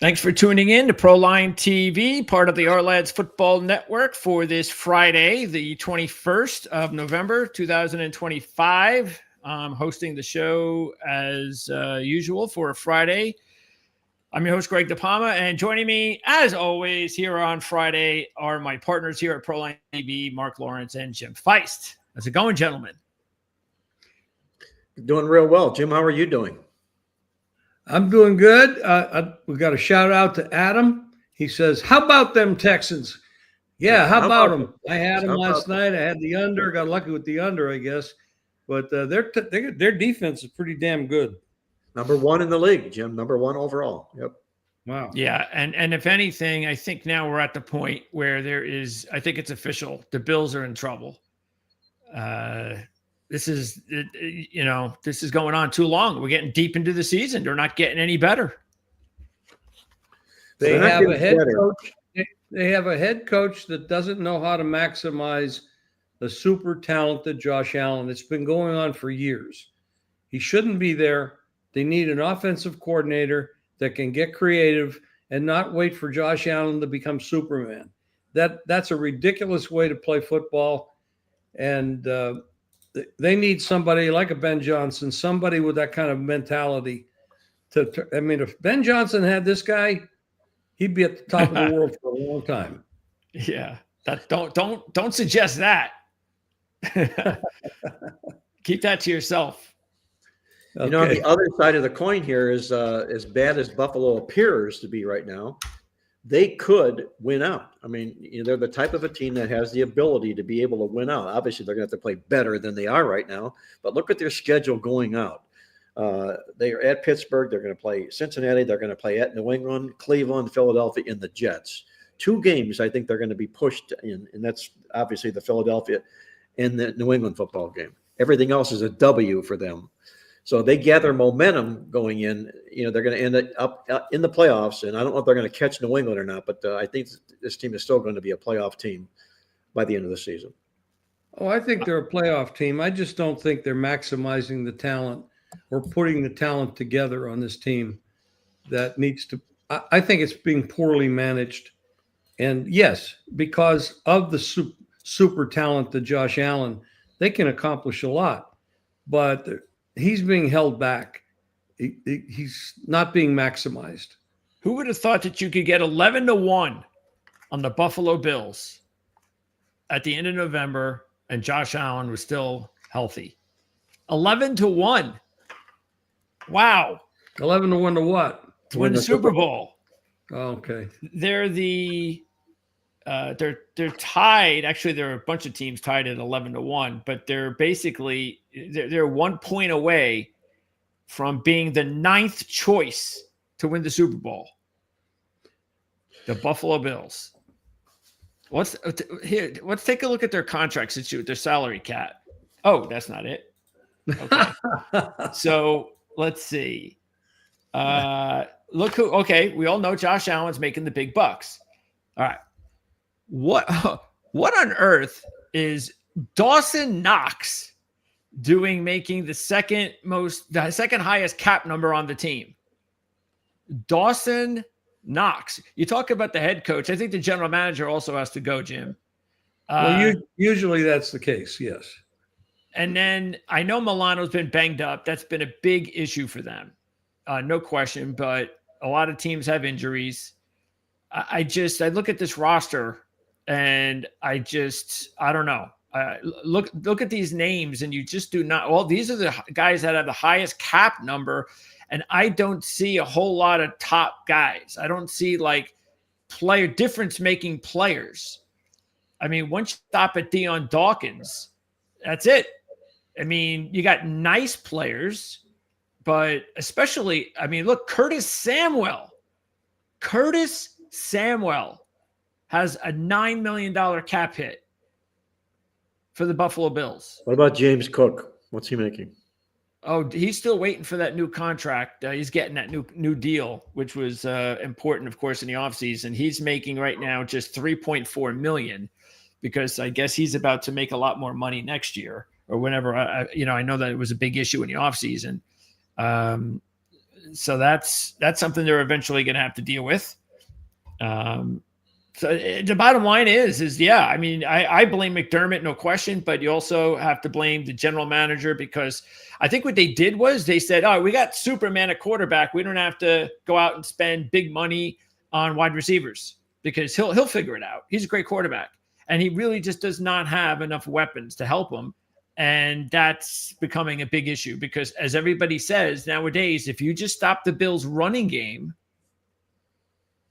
Thanks for tuning in to Proline TV, part of the Our Lads Football Network, for this Friday, the 21st of November, 2025. I'm hosting the show as usual for a Friday. I'm your host, Greg DePalma, and joining me, as always, here on Friday are my partners here at Proline TV, Mark Lawrence and Jim Feist. How's it going, gentlemen? Doing real well. Jim, how are you doing? I'm doing good. We got a shout out to Adam. He says, "How about them Texans?" Yeah, how about them? I had them last night. I had the under. Got lucky with the under, I guess. But their defense is pretty damn good. Number one in the league, Jim. Number one overall. Yep. Wow. Yeah, and if anything, I think now we're at the point where I think it's official. The Bills are in trouble. This is going on too long. We're getting deep into the season. They're not getting any better. They have a head coach. They have a head coach that doesn't know how to maximize the super talented Josh Allen. It's been going on for years. He shouldn't be there. They need an offensive coordinator that can get creative and not wait for Josh Allen to become Superman. That's a ridiculous way to play football. And they need somebody like a Ben Johnson, somebody with that kind of mentality. If Ben Johnson had this guy, he'd be at the top of the world for a long time. Yeah, don't suggest that. Keep that to yourself. Okay. You know, the other side of the coin here is as bad as Buffalo appears to be right now, they could win out. I mean, they're the type of a team that has the ability to be able to win out. Obviously, they're going to have to play better than they are right now. But look at their schedule going out. They are at Pittsburgh. They're going to play Cincinnati. They're going to play at New England, Cleveland, Philadelphia, and the Jets. 2 games I think they're going to be pushed in, and that's obviously the Philadelphia and the New England football game. Everything else is a W for them. So they gather momentum going in. They're going to end up in the playoffs, and I don't know if they're going to catch New England or not, but I think this team is still going to be a playoff team by the end of the season. Oh, I think they're a playoff team. I just don't think they're maximizing the talent or putting the talent together on this team that needs to – I think it's being poorly managed. And, yes, because of the super talented Josh Allen, they can accomplish a lot. But he's being held back. He's not being maximized. Who would have thought that you could get 11-1 on the Buffalo Bills at the end of November and Josh Allen was still healthy? 11-1. Wow. 11-1 to what? To win the Super Bowl. Oh, okay. They're tied. Actually, there are a bunch of teams tied at 11-1, but they're 1 point away from being the 9th choice to win the Super Bowl. The Buffalo Bills. Let's take a look at their contracts and see what their salary cap. Oh, that's not it. Okay. So let's see. Look who. Okay, we all know Josh Allen's making the big bucks. All right. What on earth is Dawson Knox doing, making the second highest cap number on the team? Dawson Knox. You talk about the head coach. I think the general manager also has to go, Jim. Usually that's the case, yes. And then I know Milano's been banged up. That's been a big issue for them. No question, but a lot of teams have injuries. I look at this roster and I don't know. Look at these names and you just do not. Well, these are the guys that have the highest cap number, and I don't see a whole lot of top guys. I don't see like difference-making players. I mean, once you stop at Deion Dawkins, that's it. I mean, you got nice players, but especially, I mean, look, Curtis Samuel has a $9 million cap hit for the Buffalo Bills. What about James Cook? What's he making? Oh, he's still waiting for that new contract. He's getting that new deal, which was important, of course, in the offseason. He's making right now just $3.4 million because I guess he's about to make a lot more money next year or whenever. I know that it was a big issue in the offseason. So that's something they're eventually going to have to deal with. So the bottom line is yeah, I mean, I blame McDermott, no question, but you also have to blame the general manager, because I think what they did was they said, oh, we got Superman at quarterback. We don't have to go out and spend big money on wide receivers because he'll figure it out. He's a great quarterback. And he really just does not have enough weapons to help him. And that's becoming a big issue because, as everybody says nowadays, if you just stop the Bills' running game,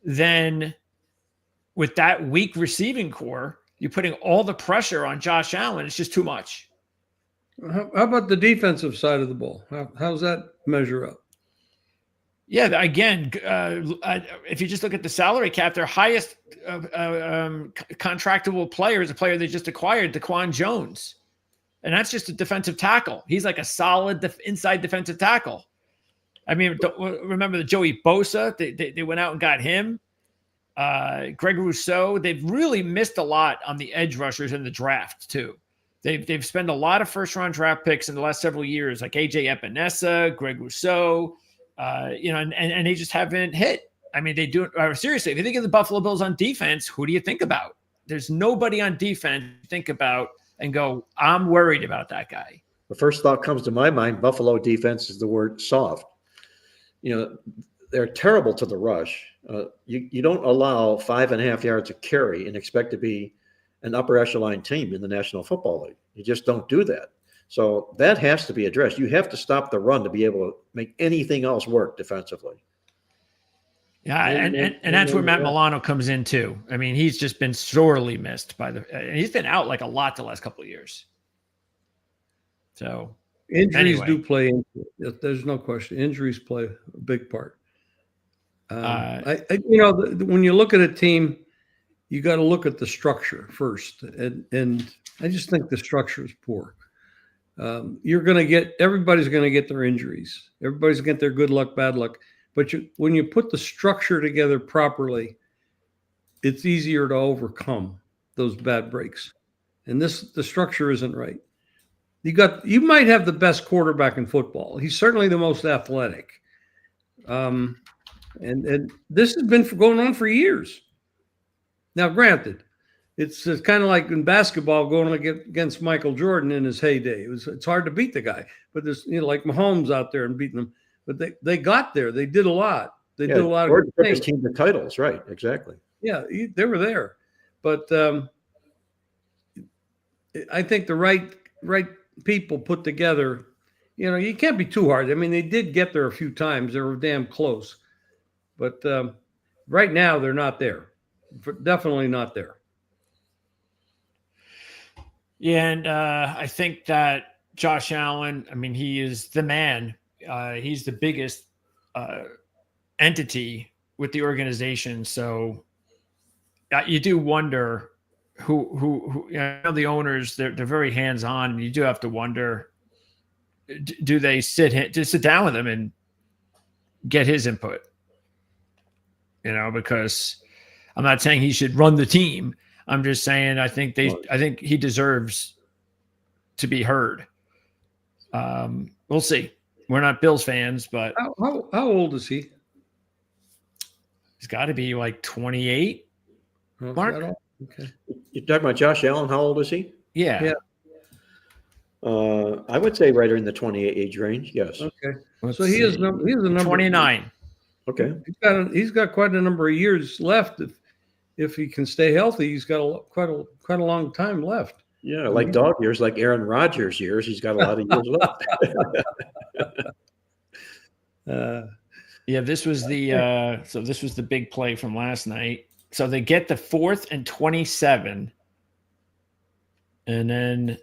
then with that weak receiving core, you're putting all the pressure on Josh Allen. It's just too much. How about the defensive side of the ball? How's that measure up? Yeah, again, if you just look at the salary cap, their highest contractable player is a player they just acquired, Daquan Jones. And that's just a defensive tackle. He's like a solid inside defensive tackle. I mean, remember the Joey Bosa? They went out and got him. Greg Rousseau. They've really missed a lot on the edge rushers in the draft too. They've spent a lot of first-round draft picks in the last several years, like AJ Epinesa, Greg Rousseau, and they just haven't hit. I mean, they do. Seriously, if you think of the Buffalo Bills on defense, who do you think about? There's nobody on defense to think about and go, I'm worried about that guy. The first thought comes to my mind, Buffalo defense, is the word soft. They're terrible to the rush. You don't allow 5.5 yards of carry and expect to be an upper echelon team in the National Football League. You just don't do that. So that has to be addressed. You have to stop the run to be able to make anything else work defensively. Yeah, and that's where Matt Milano comes in too. I mean, he's just been sorely missed and he's been out like a lot the last couple of years. So injuries do play into it. There's no question. Injuries play a big part. When you look at a team, you got to look at the structure first, and I just think the structure is poor. Everybody's going to get their injuries. Everybody's going to get their good luck, bad luck. But when you put the structure together properly, it's easier to overcome those bad breaks. And the structure isn't right. You might have the best quarterback in football. He's certainly the most athletic. And this has been going on for years. Now, granted, it's kind of like in basketball going against Michael Jordan in his heyday. It's hard to beat the guy, but there's like Mahomes out there and beating them. But they got there. They did a lot. They did a lot of things. Team the titles, right? Exactly. Yeah, they were there, but I think the right people put together. You can't be too hard. I mean, they did get there a few times. They were damn close, but right now they're not there. Definitely not there. Yeah, and I think that Josh Allen, I mean, he is the man. He's the biggest entity with the organization. So you do wonder who the owners, they're very hands-on. And you do have to wonder, do they sit down with him and get his input? Because I'm not saying he should run the team. I'm just saying I think he deserves to be heard. We'll see. We're not Bills fans, but how old is he? He's got to be like 28. Mark, okay. You're talking about Josh Allen. How old is he? Yeah. I would say right in the 28 age range. Yes. Okay. So he is a number 29. Okay. He's got quite a number of years left. If he can stay healthy, he's got quite a long time left. Yeah, like dog years, like Aaron Rodgers years. He's got a lot of years left. This was the big play from last night. So they get the 4th and 27, and then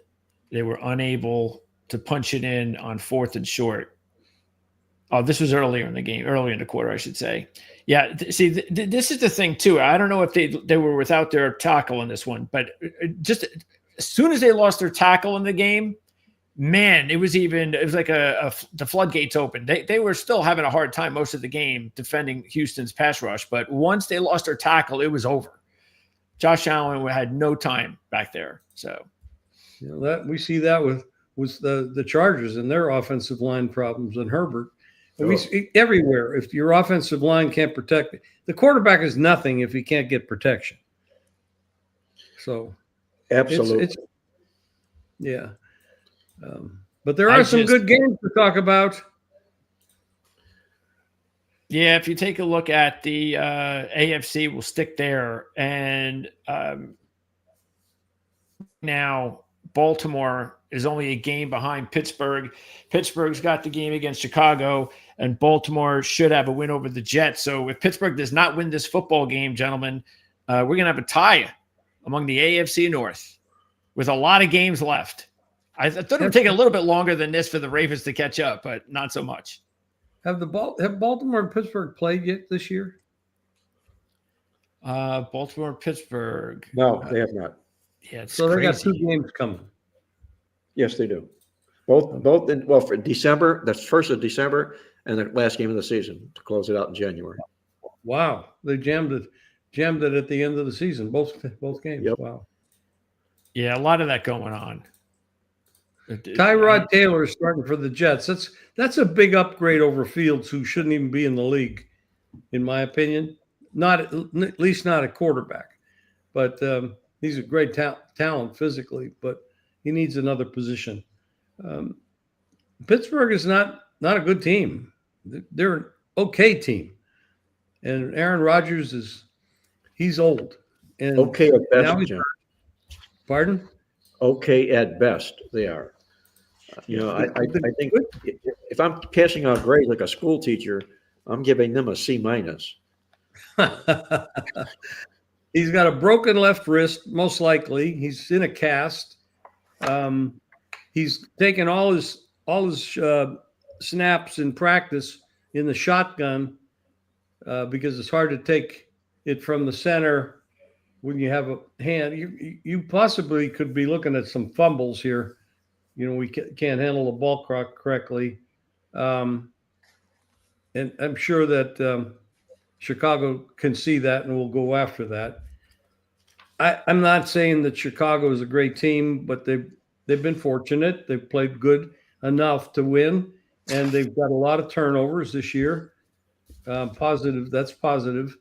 they were unable to punch it in on 4th and short. Oh, this was earlier in the quarter, I should say. Yeah, see, this is the thing too. I don't know if they were without their tackle in this one, but just as soon as they lost their tackle in the game, man, it was like the floodgates opened. They were still having a hard time most of the game defending Houston's pass rush, but once they lost their tackle, it was over. Josh Allen had no time back there. So, that we see that with the Chargers and their offensive line problems and Herbert. Everywhere. If your offensive line can't protect it, the quarterback is nothing if he can't get protection. So, absolutely, yeah. But there are some good games to talk about. Yeah, if you take a look at the AFC, we'll stick there. And now Baltimore is only a game behind Pittsburgh. Pittsburgh's got the game against Chicago, and Baltimore should have a win over the Jets. So if Pittsburgh does not win this football game, gentlemen, we're going to have a tie among the AFC North with a lot of games left. I thought it would take a little bit longer than this for the Ravens to catch up, but not so much. Have Baltimore and Pittsburgh played yet this year? Baltimore and Pittsburgh. No, they have not. Yeah, so crazy. They got 2 games coming. Yes, they do. Both for December, that's 1st of December, and the last game of the season to close it out in January. Wow. They jammed it at the end of the season, both games. Yep. Wow. Yeah, a lot of that going on. Tyrod Taylor is starting for the Jets. That's a big upgrade over Fields, who shouldn't even be in the league, in my opinion. At least not a quarterback. But he's a great talent physically, but he needs another position. Pittsburgh is not a good team. They're an okay team. And Aaron Rodgers he's old. And okay at best, Jim. Pardon? Okay at best, they are. I think if I'm passing out grades like a school teacher, I'm giving them a C-. He's got a broken left wrist, most likely. He's in a cast. He's taken all his snaps in practice in the shotgun because it's hard to take it from the center when you have a hand. You possibly could be looking at some fumbles here. We can't handle the ball correctly. And I'm sure that Chicago can see that and will go after that. I'm not saying that Chicago is a great team, but they've been fortunate. They've played good enough to win, and they've got a lot of turnovers this year. Positive. That's positive.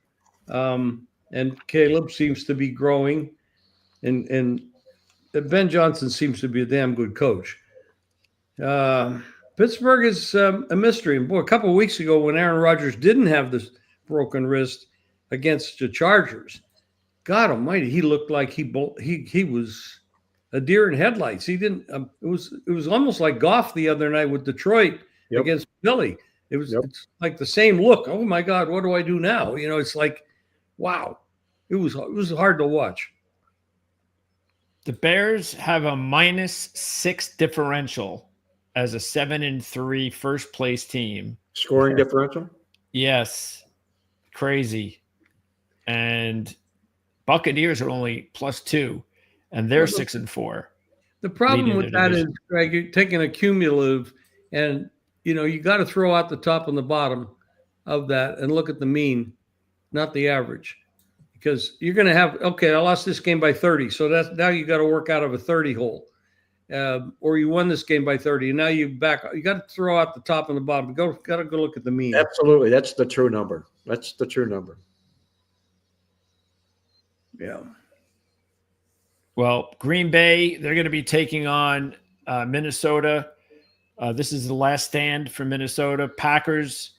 And Caleb seems to be growing, and Ben Johnson seems to be a damn good coach. Pittsburgh is a mystery. And boy, a couple of weeks ago when Aaron Rodgers didn't have this broken wrist against the Chargers, God Almighty, he looked like he was a deer in headlights. He didn't. It was almost like Goff the other night with Detroit against Philly. It's like the same look. Oh my God, what do I do now? It's like, wow. It was hard to watch. The Bears have a -6 differential as a 7-3 first place team. Scoring differential? Yes. Crazy. And Buccaneers are only +2, and they're 6-4. The problem with that is, Greg, you're taking a cumulative, and you got to throw out the top and the bottom of that and look at the mean, not the average. Because you're going to have, I lost this game by 30. So now you got to work out of a 30 hole. Or you won this game by 30. And now you got to throw out the top and the bottom. Got to go look at the mean. Absolutely. That's the true number. Yeah. Well, Green Bay, they're going to be taking on Minnesota. This is the last stand for Minnesota. Packers,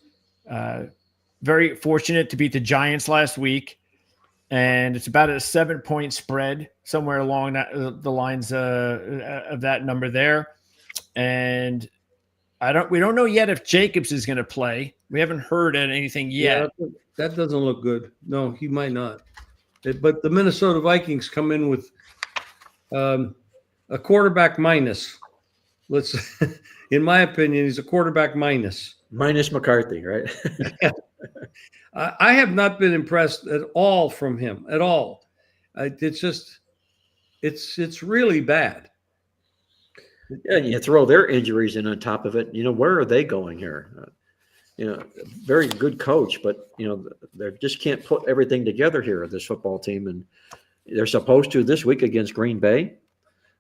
very fortunate to beat the Giants last week. And it's about a 7-point spread, somewhere along the lines of that number there. And we don't know yet if Jacobs is going to play. We haven't heard anything yet. Yeah, that doesn't look good. No, he might not. But the Minnesota Vikings come in with a quarterback minus. In my opinion, he's a quarterback minus. Minus McCarthy, right? I have not been impressed at all from him at all. It's really bad. Yeah, you throw their injuries in on top of it. Where are they going here? Very good coach, but they just can't put everything together here. This football team, and they're supposed to this week against Green Bay.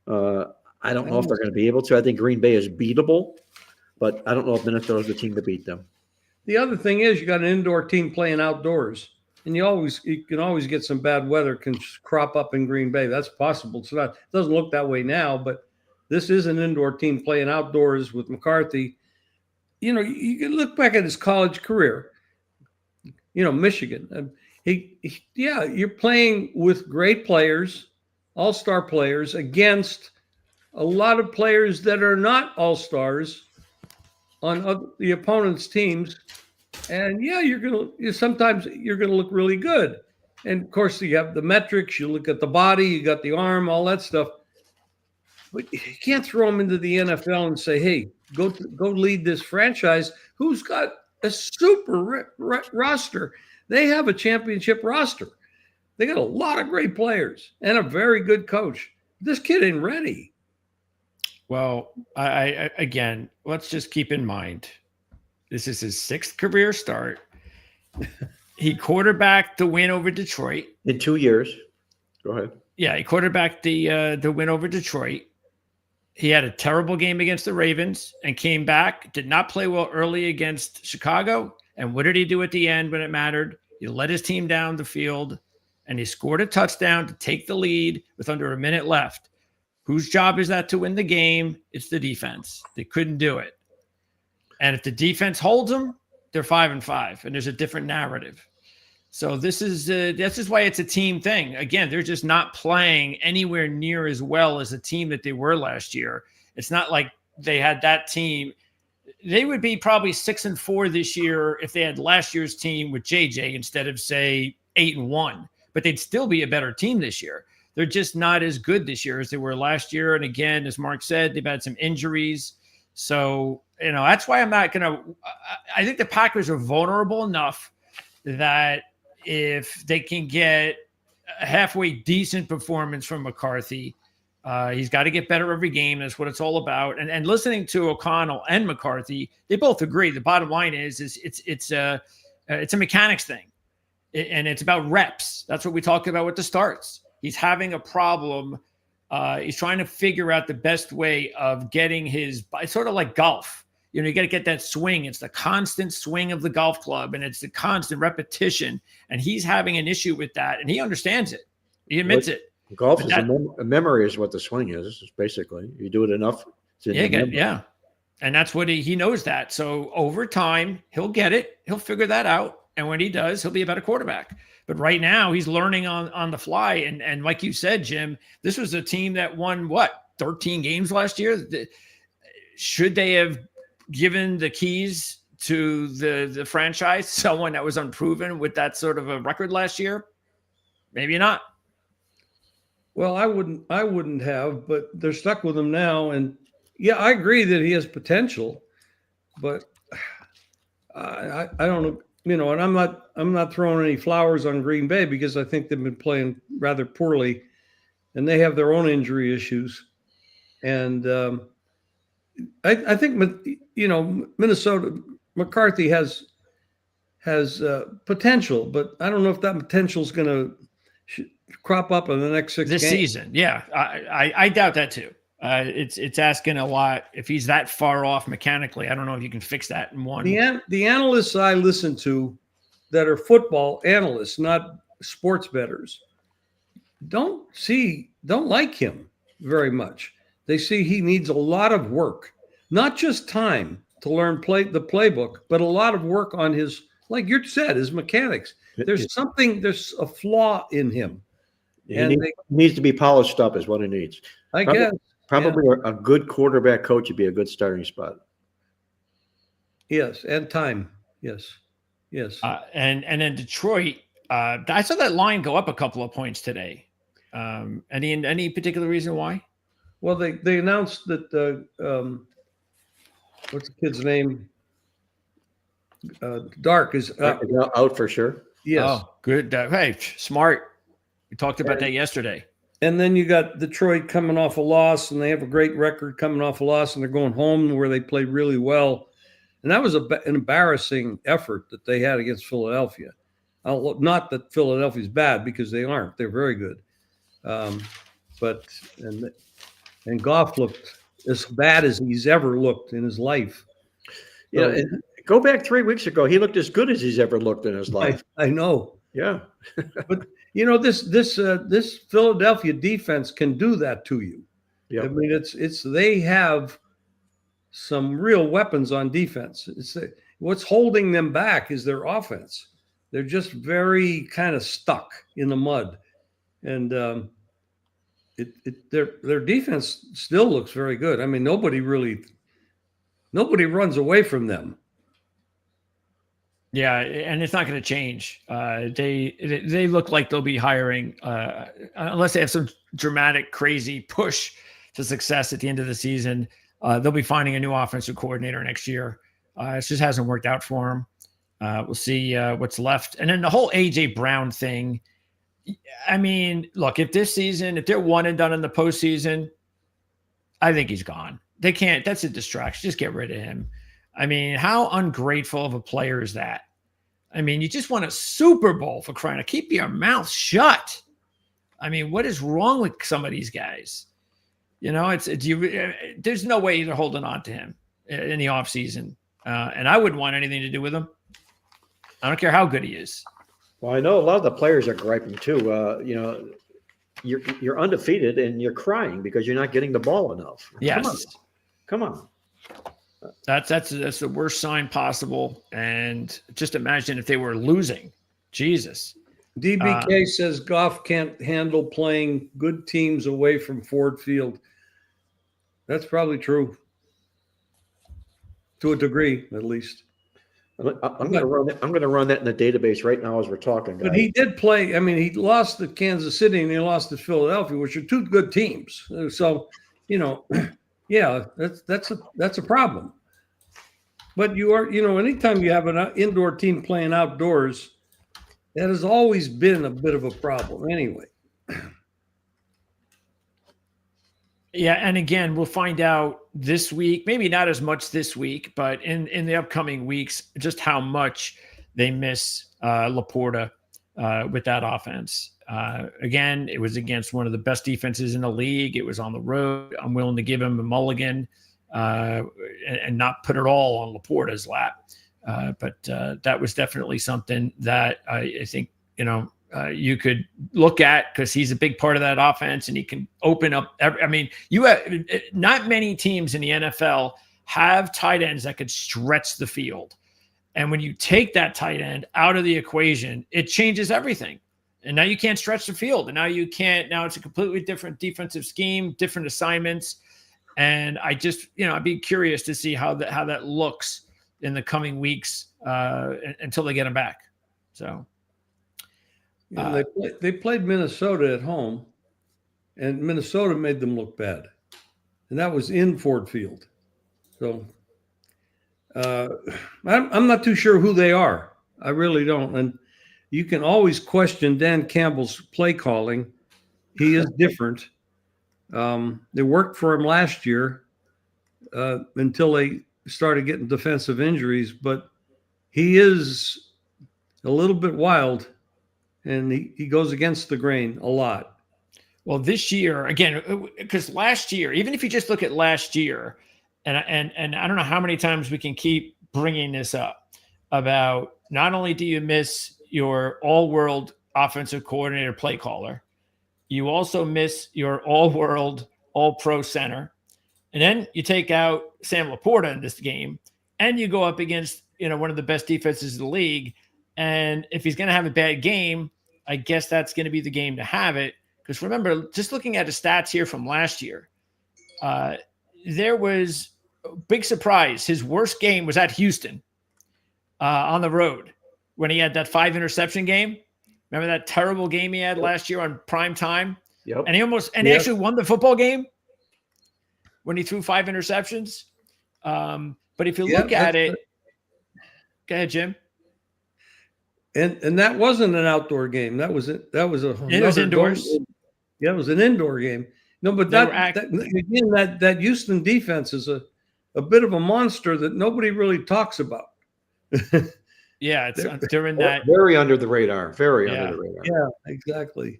I don't know if they're going to be able to. I think Green Bay is beatable, but I don't know if Minnesota's the team to beat them. the other thing is you got an indoor team playing outdoors, and you can always get some bad weather can crop up in Green Bay. That's possible. So it doesn't look that way now, but this is an indoor team playing outdoors with McCarthy. You can look back at his college career. Michigan. You're playing with great players, all-star players, against a lot of players that are not all-stars on the opponent's teams. And sometimes you're gonna look really good. And of course, you have the metrics. You look at the body, you got the arm, all that stuff. But you can't throw them into the NFL and say, "Hey, go lead this franchise." Who's got a super roster? They have a championship roster. They got a lot of great players and a very good coach. This kid ain't ready. Well, I again, let's just keep in mind, this is his 6th career start. He quarterbacked the win over Detroit in 2 years. Go ahead. Yeah, he quarterbacked the win over Detroit. He had a terrible game against the Ravens and came back, did not play well early against Chicago. And what did he do at the end when it mattered? He led his team down the field and he scored a touchdown to take the lead with under a minute left. Whose job is that to win the game? It's the defense. They couldn't do it. And if the defense holds them, they're 5-5, and there's a different narrative. So this is why it's a team thing. Again, they're just not playing anywhere near as well as the team that they were last year. It's not like they had that team. They would be probably 6-4 this year if they had last year's team with JJ instead of, say, 8-1. But they'd still be a better team this year. They're just not as good this year as they were last year. And again, as Mark said, they've had some injuries. So, that's why I'm not going to – I think the Packers are vulnerable enough that if they can get a halfway decent performance from McCarthy, he's got to get better every game. That's what it's all about. And listening to O'Connell and McCarthy, they both agree. The bottom line is it's a mechanics thing, and it's about reps. That's what we talked about with the starts. He's having a problem. He's trying to figure out the best way of getting it's sort of like golf. You got to get that swing. It's the constant swing of the golf club, and it's the constant repetition. And he's having an issue with that, and he understands it. He admits it. Golf is a memory is what the swing is, basically. You do it enough. Yeah. And that's what he knows that. So over time, he'll get it. He'll figure that out. And when he does, he'll be a better quarterback. But right now, he's learning on the fly. And like you said, Jim, this was a team that won, 13 games last year? Should they have given the keys to the franchise, someone that was unproven with that sort of a record last year? Maybe not. Well, I wouldn't have, but they're stuck with him now. And yeah, I agree that he has potential, but I don't know. And I'm not throwing any flowers on Green Bay because I think they've been playing rather poorly, and they have their own injury issues. And I think Minnesota McCarthy has potential, but I don't know if that potential is going to crop up in the next 6 games. This season. Yeah, I doubt that too. It's asking a lot. If he's that far off mechanically, I don't know if you can fix that in one. The analysts I listen to that are football analysts, not sports bettors, don't like him very much. They see he needs a lot of work, not just time to learn the playbook, but a lot of work on his, like you said, his mechanics. There's a flaw in him. He needs to be polished up is what he needs. I guess. Probably a good quarterback coach would be a good starting spot. Yes, and time. Yes. And then Detroit, I saw that line go up a couple of points today. Any particular reason why? Well, they announced that what's the kid's name? Dark is out for sure. Yes. Oh, good. Hey, smart. We talked about that yesterday. And then you got Detroit coming off a loss, and they have a great record coming off a loss, and they're going home where they played really well. And that was an embarrassing effort that they had against Philadelphia. Not that Philadelphia's bad, because they aren't. They're very good. But Goff looked as bad as he's ever looked in his life. Yeah, Go back 3 weeks ago. He looked as good as he's ever looked in his life. I know. Yeah. But this Philadelphia defense can do that to you. Yep. I mean, they have some real weapons on defense. What's holding them back is their offense. They're just very kind of stuck in the mud, and their defense still looks very good. I mean, nobody runs away from them. Yeah, and it's not going to change. They look like they'll be hiring, unless they have some dramatic, crazy push to success at the end of the season. They'll be finding a new offensive coordinator next year. It just hasn't worked out for them. We'll see what's left. And then the whole AJ Brown thing. I mean, look, if they're one and done in the postseason, I think he's gone. They can't. That's a distraction. Just get rid of him. I mean, how ungrateful of a player is that? I mean, you just won a Super Bowl, for crying out. Keep your mouth shut. I mean, what is wrong with some of these guys? You know, there's no way they're holding on to him in the offseason. And I wouldn't want anything to do with him. I don't care how good he is. Well, I know a lot of the players are griping too. You're undefeated and you're crying because you're not getting the ball enough. Yes. Come on. That's the worst sign possible. And just imagine if they were losing. Jesus. DBK says Goff can't handle playing good teams away from Ford Field. That's probably true. To a degree, at least. I'm going to run that in the database right now as we're talking, guys. But he did play. I mean, he lost to Kansas City and he lost to Philadelphia, which are two good teams. So, yeah, that's a problem. But anytime you have an indoor team playing outdoors, that has always been a bit of a problem anyway. Yeah, and again, we'll find out this week, maybe not as much this week, but in the upcoming weeks, just how much they miss Laporta with that offense. Again, it was against one of the best defenses in the league. It was on the road. I'm willing to give him a mulligan and not put it all on Laporta's lap. But that was definitely something that I think, you could look at because he's a big part of that offense and he can open up. You have not many teams in the NFL have tight ends that could stretch the field. And when you take that tight end out of the equation, it changes everything. And now you can't stretch the field. And now you can't. Now it's a completely different defensive scheme, different assignments. And I just, I'd be curious to see how that looks in the coming weeks until they get him back. So. They played Minnesota at home, and Minnesota made them look bad. And that was in Ford Field. So I'm not too sure who they are. I really don't. And you can always question Dan Campbell's play calling. He is different. They worked for him last year until they started getting defensive injuries, but he is a little bit wild. And he goes against the grain a lot. Well, this year, again, because last year, even if you just look at last year, and I don't know how many times we can keep bringing this up about not only do you miss your all-world offensive coordinator play caller, you also miss your all-world, all-pro center. And then you take out Sam Laporta in this game, and you go up against one of the best defenses in the league. And if he's going to have a bad game, I guess that's going to be the game to have it. Because remember, just looking at the stats here from last year, there was a big surprise. His worst game was at Houston on the road when he had that 5 interception game. Remember that terrible game he had last year on prime time? Yep. And he actually won the football game when he threw 5 interceptions. But if you look at it, go ahead, Jim. And that wasn't an outdoor game. That was it. It was indoors. Yeah, it was an indoor game. No, but that Houston defense is a bit of a monster that nobody really talks about. Yeah, it's during that very under the radar. Under the radar. Yeah, exactly.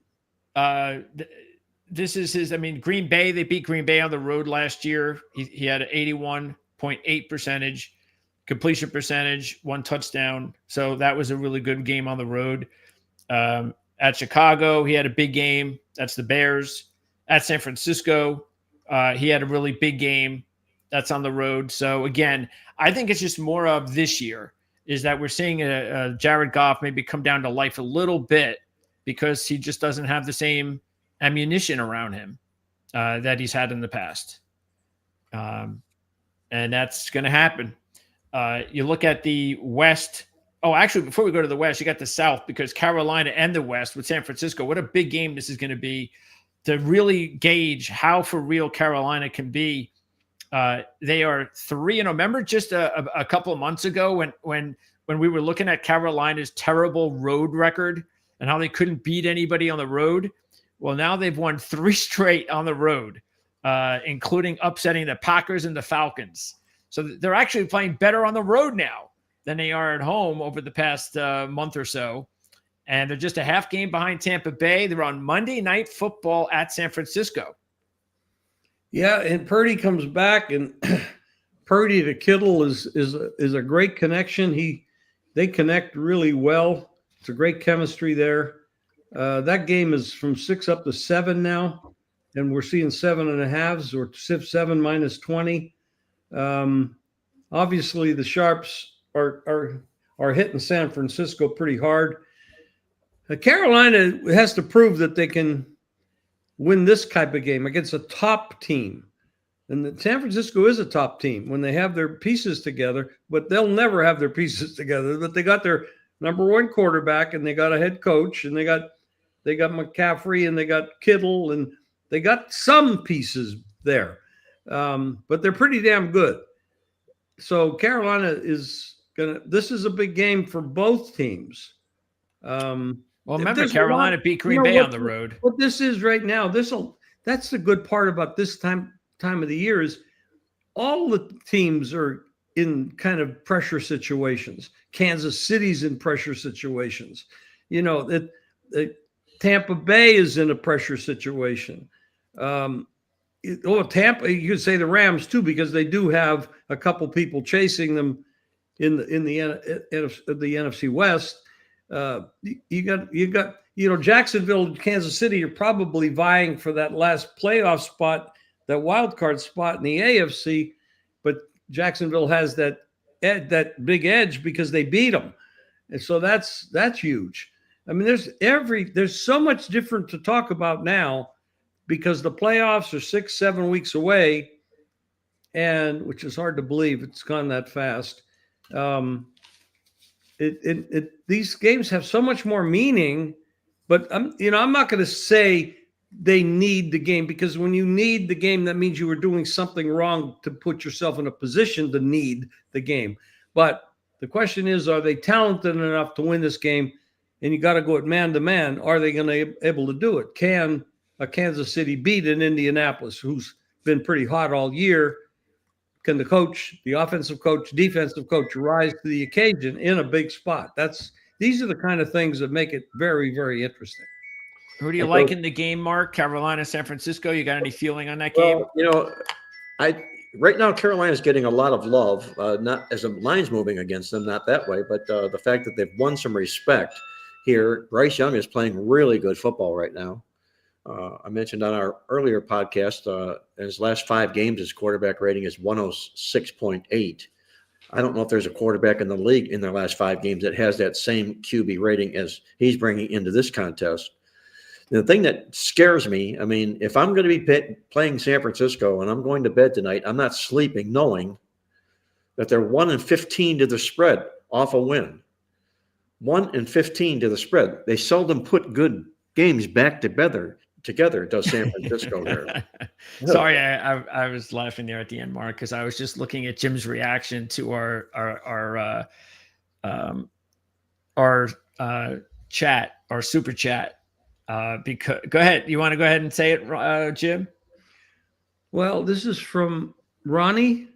This is his. Green Bay. They beat Green Bay on the road last year. He had an 81.8 percentage. completion percentage, 1 touchdown. So that was a really good game on the road. At Chicago, he had a big game. That's the Bears. At San Francisco, he had a really big game. That's on the road. So again, I think it's just more of this year is that we're seeing a Jared Goff maybe come down to life a little bit because he just doesn't have the same ammunition around him that he's had in the past. And that's going to happen. You look at the West. Oh, actually, before we go to the West, you got the South because Carolina and the West with San Francisco. What a big game this is going to be to really gauge how for real Carolina can be. They are 3-0. Remember just a couple of months ago when we were looking at Carolina's terrible road record and how they couldn't beat anybody on the road? Well, now they've won 3 straight on the road, including upsetting the Packers and the Falcons. So they're actually playing better on the road now than they are at home over the past month or so. And they're just a half game behind Tampa Bay. They're on Monday Night Football at San Francisco. Yeah, and Purdy comes back, and Purdy to Kittle is a great connection. They connect really well. It's a great chemistry there. That game is from 6 up to 7 now, and we're seeing 7.5s or 7 minus 20. Obviously, the Sharps are hitting San Francisco pretty hard. Carolina has to prove that they can win this type of game against a top team. And San Francisco is a top team when they have their pieces together, but they'll never have their pieces together. But they got their number 1 quarterback, and they got a head coach, and they got McCaffrey, and they got Kittle, and they got some pieces there. But they're pretty damn good. So Carolina this is a big game for both teams. Well, remember Carolina beat Green Bay on the road. What this is right now, that's the good part about this time of the year is all the teams are in kind of pressure situations. Kansas City's in pressure situations. Tampa Bay is in a pressure situation. Tampa, you could say the Rams too, because they do have a couple people chasing them in the NFC West. You got Jacksonville and Kansas City are probably vying for that last playoff spot, that wild card spot in the AFC, but Jacksonville has that big edge because they beat them, and so that's huge. I mean, there's so much different to talk about now because the playoffs are 6-7 weeks away, and which is hard to believe it's gone that fast. These games have so much more meaning, but I'm not going to say they need the game, because when you need the game, that means you were doing something wrong to put yourself in a position to need the game. But the question is, are they talented enough to win this game? And you got to go at man to man. Are they going to be able to do it? Can a Kansas City beat an Indianapolis who's been pretty hot all year? Can the coach, the offensive coach, defensive coach rise to the occasion in a big spot? These are the kind of things that make it very, very interesting. Who do you like in the game, Mark? Carolina, San Francisco? You got any feeling on that game? Right now Carolina's getting a lot of love, not as the line's moving against them, not that way, but the fact that they've won some respect here. Bryce Young is playing really good football right now. I mentioned on our earlier podcast, in his last 5 games, his quarterback rating is 106.8. I don't know if there's a quarterback in the league in their last 5 games that has that same QB rating as he's bringing into this contest. The thing that scares me, I mean, if I'm going to be playing San Francisco and I'm going to bed tonight, I'm not sleeping knowing that they're 1-15 to the spread off a win. 1-15 to the spread. They seldom put good games back together, does San Francisco there. Sorry, I was laughing there at the end, Mark, because I was just looking at Jim's reaction to our chat, our super chat. Because go ahead. You want to go ahead and say it, Jim? Well, this is from Ronnie.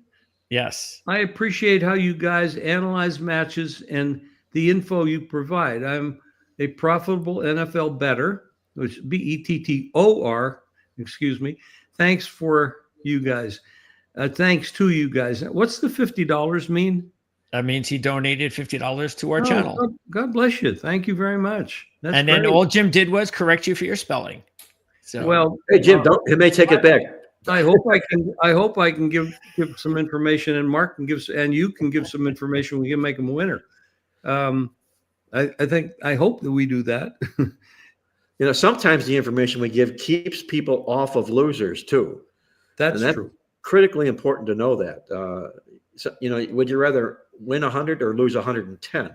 Yes. I appreciate how you guys analyze matches and the info you provide. I'm a profitable NFL bettor, which BETTOR, excuse me. Thanks for you guys. Thanks to you guys. What's the $50 mean? That means he donated $50 to our channel. God bless you. Thank you very much. That's and then great. all Jim did was correct you for your spelling. So, well, Hey, Jim, he may take it back. I hope I can give some information, and Mark can and you can give some information. We can make him a winner. I hope that we do that. Sometimes the information we give keeps people off of losers too. That's true. Critically important to know that. Would you rather win 100 or lose 110?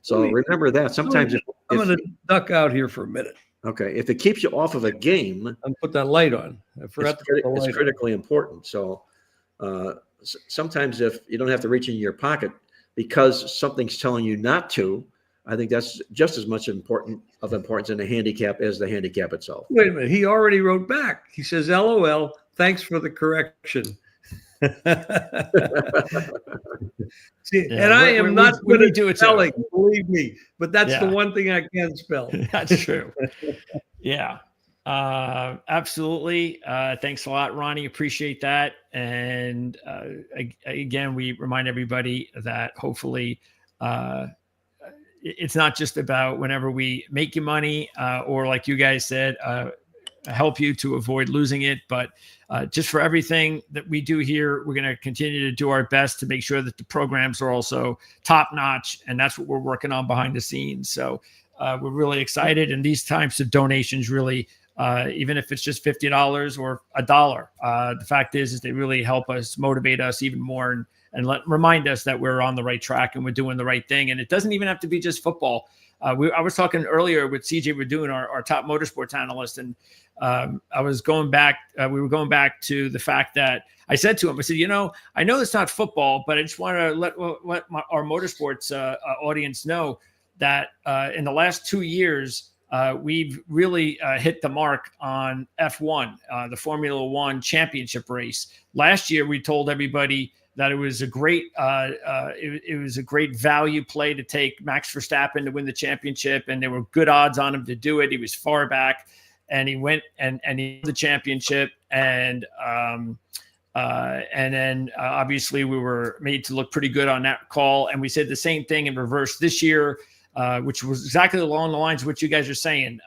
So remember that. Sometimes I'm going to duck out here for a minute. Okay, if it keeps you off of a game, and put that light on. I forgot to put the light it's critically important. So sometimes if you don't have to reach in your pocket because something's telling you not to, I think that's just as much importance in a handicap as the handicap itself. Wait a minute. He already wrote back. He says, LOL, thanks for the correction. See, yeah, and I am not good at spelling, believe me, but that's the one thing I can spell. That's true. Yeah, absolutely. Thanks a lot, Ronnie. Appreciate that. And again, we remind everybody that hopefully it's not just about whenever we make you money or like you guys said, help you to avoid losing it, but just for everything that we do here, we're going to continue to do our best to make sure that the programs are also top notch, and that's what we're working on behind the scenes. So we're really excited, and these types of donations really, even if it's just $50 or $1, the fact is they really help us motivate us even more and remind us that we're on the right track and we're doing the right thing. And it doesn't even have to be just football. I was talking earlier with CJ, we're doing our top motorsports analyst, and I was going back. We were going back to the fact that I said to him, I said, I know it's not football, but I just want to let our motorsports audience know that in the last 2 years, we've really hit the mark on F1, the Formula One championship race. Last year, we told everybody that it was a great it was a great value play to take Max Verstappen to win the championship, and there were good odds on him to do it. He was far back, and he went and he won the championship, and then obviously we were made to look pretty good on that call, and we said the same thing in reverse this year, which was exactly along the lines of what you guys are saying.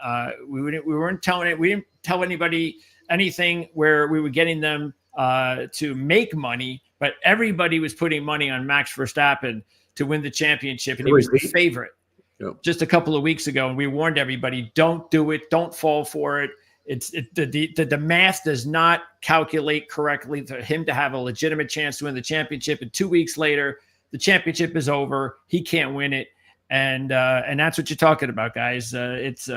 We weren't telling it. We didn't tell anybody anything where we were getting them to make money, but everybody was putting money on Max Verstappen to win the championship, and he was the favorite just a couple of weeks ago. And we warned everybody, don't do it, don't fall for it. The math does not calculate correctly for him to have a legitimate chance to win the championship. And 2 weeks later, the championship is over. He can't win it, and that's what you're talking about, guys. It's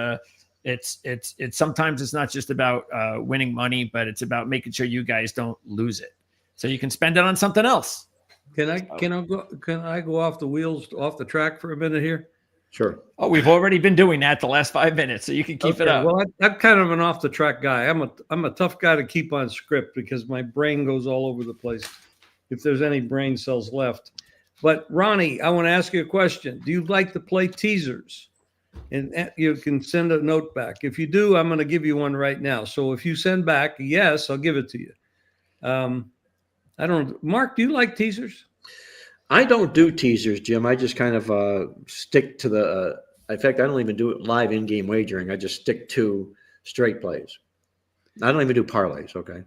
sometimes it's not just about winning money, but it's about making sure you guys don't lose it, so you can spend it on something else. Can I go off the track for a minute here? Sure. Oh, we've already been doing that the last 5 minutes, so you can keep it up. Well, I'm kind of an off the track guy. I'm a tough guy to keep on script because my brain goes all over the place, if there's any brain cells left. But Ronnie, I want to ask you a question. Do you like to play teasers? And you can send a note back. If you do, I'm going to give you one right now. So if you send back yes, I'll give it to you. I don't. Mark, do you like teasers? I don't do teasers, Jim. I just kind of stick to the. In fact, I don't even do it live in-game wagering. I just stick to straight plays. I don't even do parlays. Okay.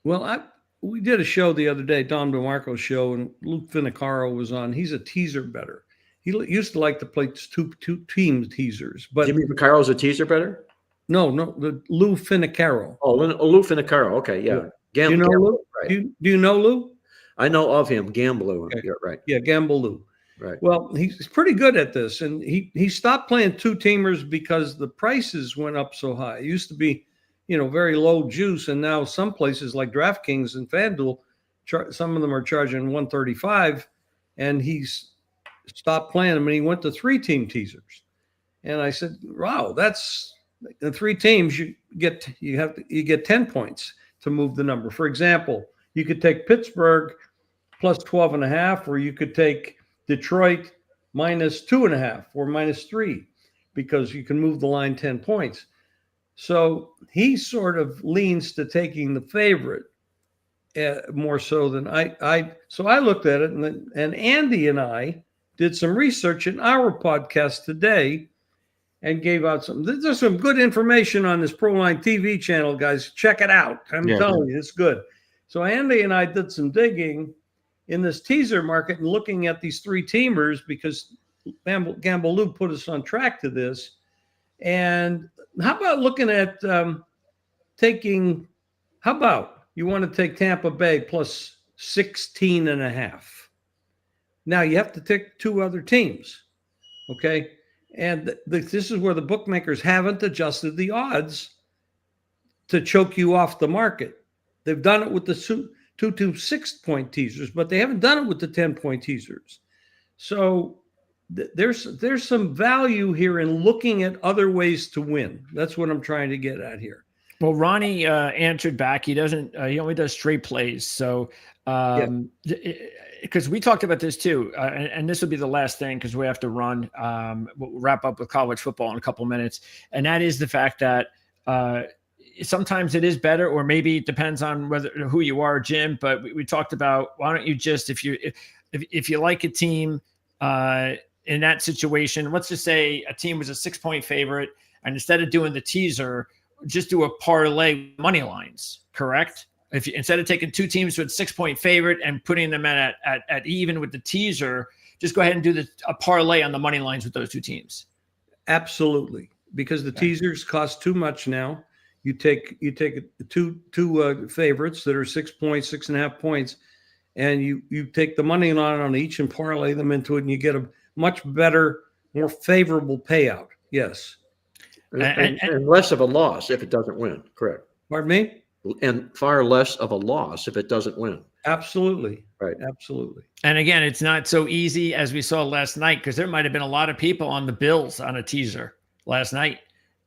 Well, we did a show the other day, Don DeMarco's show, and Luke Finicaro was on. He's a teaser bettor. He used to like to play two team teasers, but Jimmy Piccaro's a teaser bettor? No, the Lou Finicaro. Oh, Lou Finicaro. Okay, yeah. Do you know Lou? Right. Do you know Lou? I know of him, Gamblou. Okay. Yeah, right. Yeah, Gamble Lou. Right. Well, he's pretty good at this, and he stopped playing two teamers because the prices went up so high. It used to be, very low juice, and now some places like DraftKings and FanDuel, some of them are charging $135, and he's stopped playing them, and he went to 3-team teasers. And I said, wow, that's the 3 teams you get 10 points to move the number. For example, you could take Pittsburgh plus 12.5, or you could take Detroit minus 2.5 or minus 3, because you can move the line 10 points. So he sort of leans to taking the favorite more so than I. So I looked at it, and Andy and I did some research in our podcast today and gave out there's some good information on this Proline TV channel, guys. Check it out. I'm telling you, it's good. So Andy and I did some digging in this teaser market and looking at these 3-teamers because Gamble Lou put us on track to this. And how about looking at how about you want to take Tampa Bay plus 16.5? Now you have to take 2 other teams. Okay. And this is where the bookmakers haven't adjusted the odds to choke you off the market. They've done it with the 2 to 6-point teasers, but they haven't done it with the 10-point teasers. So there's some value here in looking at other ways to win. That's what I'm trying to get at here. Well, Ronnie answered back. He doesn't. He only does straight plays. So, because we talked about this too, and this will be the last thing because we have to run. We'll wrap up with college football in a couple minutes, and that is the fact that sometimes it is better, or maybe it depends on who you are, Jim. But we talked about why don't you just if you like a team in that situation, let's just say a team was a 6-point favorite, and instead of doing the teaser, just do a parlay money lines, correct? If you, instead of taking 2 teams with 6-point favorite and putting them at even with the teaser, just go ahead and do a parlay on the money lines with those 2 teams. Absolutely, because the teasers cost too much now. You take two favorites that are 6 points, 6.5 points, and you take the money line on each and parlay them into it, and you get a much better, more favorable payout. Yes. And less of a loss if it doesn't win. Correct. Pardon me? And far less of a loss if it doesn't win. Absolutely. Right. Absolutely. And again, it's not so easy as we saw last night because there might have been a lot of people on the Bills on a teaser last night.